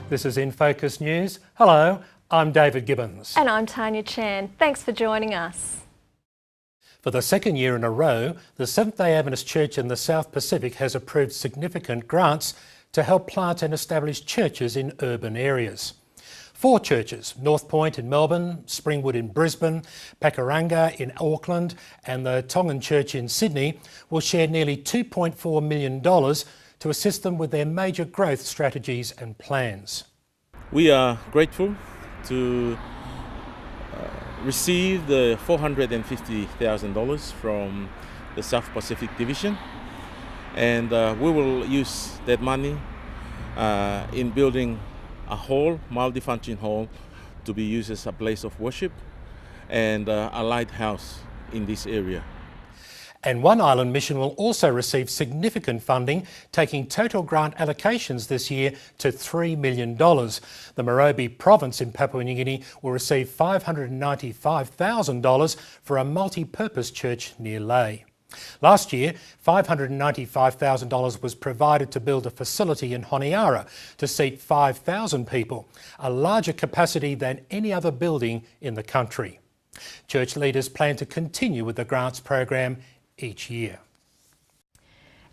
This is InFocus News. Hello, I'm David Gibbons. And I'm Tanya Chan. Thanks for joining us. For the second year in a row, the Seventh-day Adventist Church in the South Pacific has approved significant grants to help plant and establish churches in urban areas. 4 churches, North Point in Melbourne, Springwood in Brisbane, Pakuranga in Auckland and the Tongan Church in Sydney, will share nearly $2.4 million to assist them with their major growth strategies and plans. We are grateful to receive the $450,000 from the South Pacific Division, and we will use that money in building a hall, multifunction hall, to be used as a place of worship and a lighthouse in this area. And One Island Mission will also receive significant funding, taking total grant allocations this year to $3 million. The Morobe province in Papua New Guinea will receive $595,000 for a multi-purpose church near Lae. Last year, $595,000 was provided to build a facility in Honiara to seat 5,000 people, a larger capacity than any other building in the country. Church leaders plan to continue with the grants program each year.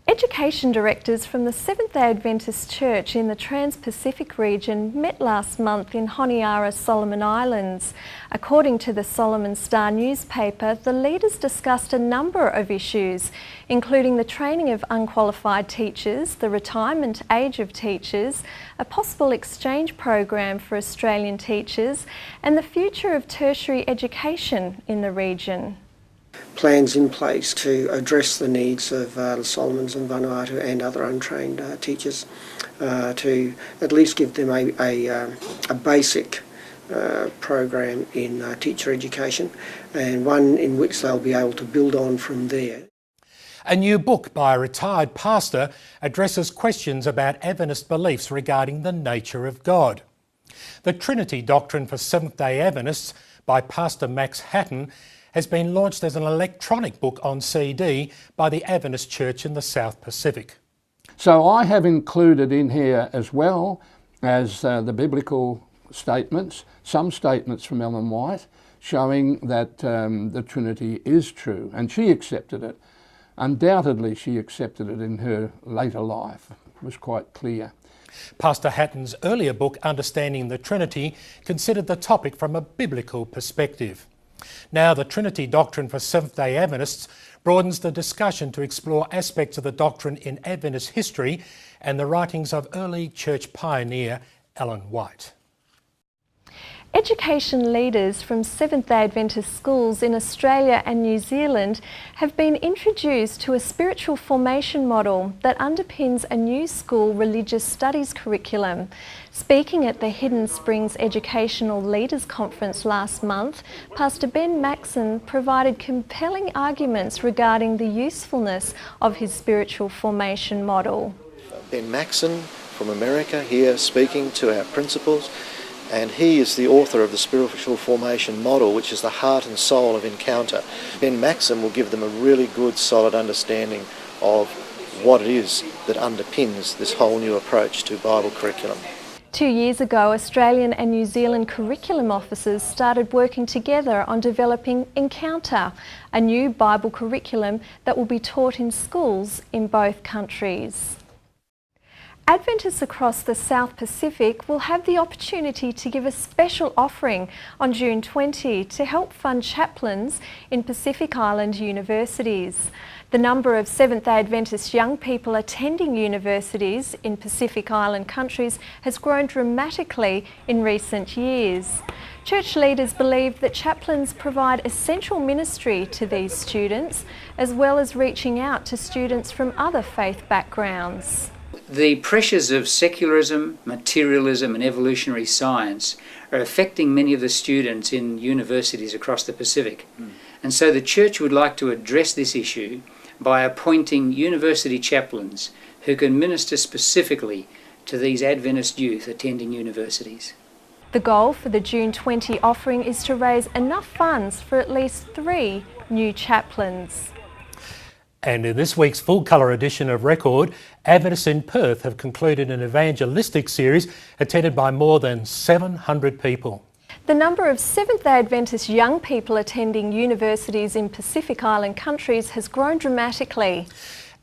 Education directors from the Seventh-day Adventist Church in the Trans-Pacific region met last month in Honiara, Solomon Islands. According to the Solomon Star newspaper, the leaders discussed a number of issues, including the training of unqualified teachers, the retirement age of teachers, a possible exchange program for Australian teachers, and the future of tertiary education in the region. Plans in place to address the needs of the Solomons and Vanuatu and other untrained teachers, to at least give them a basic program in teacher education, and one in which they'll be able to build on from there. A new book by a retired pastor addresses questions about Adventist beliefs regarding the nature of God. The Trinity Doctrine for Seventh-day Adventists by Pastor Max Hatton has been launched as an electronic book on CD by the Adventist Church in the South Pacific. So I have included in here, as well as the biblical statements, some statements from Ellen White showing that the Trinity is true, and she accepted it. Undoubtedly she accepted it in her later life. It was quite clear. Pastor Hatton's earlier book, Understanding the Trinity, considered the topic from a biblical perspective. Now, the Trinity Doctrine for Seventh-day Adventists broadens the discussion to explore aspects of the doctrine in Adventist history and the writings of early church pioneer Ellen White. Education leaders from Seventh-day Adventist schools in Australia and New Zealand have been introduced to a spiritual formation model that underpins a new school religious studies curriculum. Speaking at the Hidden Springs Educational Leaders Conference last month, Pastor Ben Maxson provided compelling arguments regarding the usefulness of his spiritual formation model. Ben Maxson from America here speaking to our principals. And he is the author of the Spiritual Formation Model, which is the heart and soul of Encounter. Ben Maxson will give them a really good, solid understanding of what it is that underpins this whole new approach to Bible curriculum. 2 years ago, Australian and New Zealand curriculum officers started working together on developing Encounter, a new Bible curriculum that will be taught in schools in both countries. Adventists across the South Pacific will have the opportunity to give a special offering on June 20 to help fund chaplains in Pacific Island universities. The number of Seventh-day Adventist young people attending universities in Pacific Island countries has grown dramatically in recent years. Church leaders believe that chaplains provide essential ministry to these students, as well as reaching out to students from other faith backgrounds. The pressures of secularism, materialism and evolutionary science are affecting many of the students in universities across the Pacific. And so the Church would like to address this issue by appointing university chaplains who can minister specifically to these Adventist youth attending universities. The goal for the June 20 offering is to raise enough funds for at least 3 new chaplains. And in this week's full-colour edition of Record, Adventists in Perth have concluded an evangelistic series attended by more than 700 people. The number of Seventh-day Adventist young people attending universities in Pacific Island countries has grown dramatically.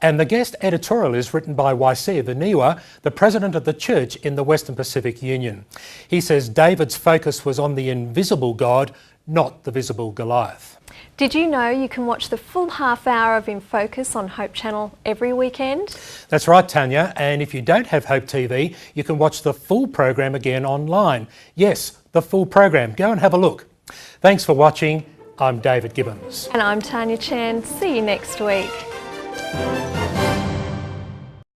And the guest editorial is written by Waisia Vaniwa, the president of the church in the Western Pacific Union. He says David's focus was on the invisible God, not the visible Goliath. Did you know you can watch the full half hour of InFocus on Hope Channel every weekend? That's right, Tanya, and if you don't have Hope TV, you can watch the full program again online. Yes, the full program. Go and have a look. Thanks for watching. I'm David Gibbons. And I'm Tanya Chan. See you next week.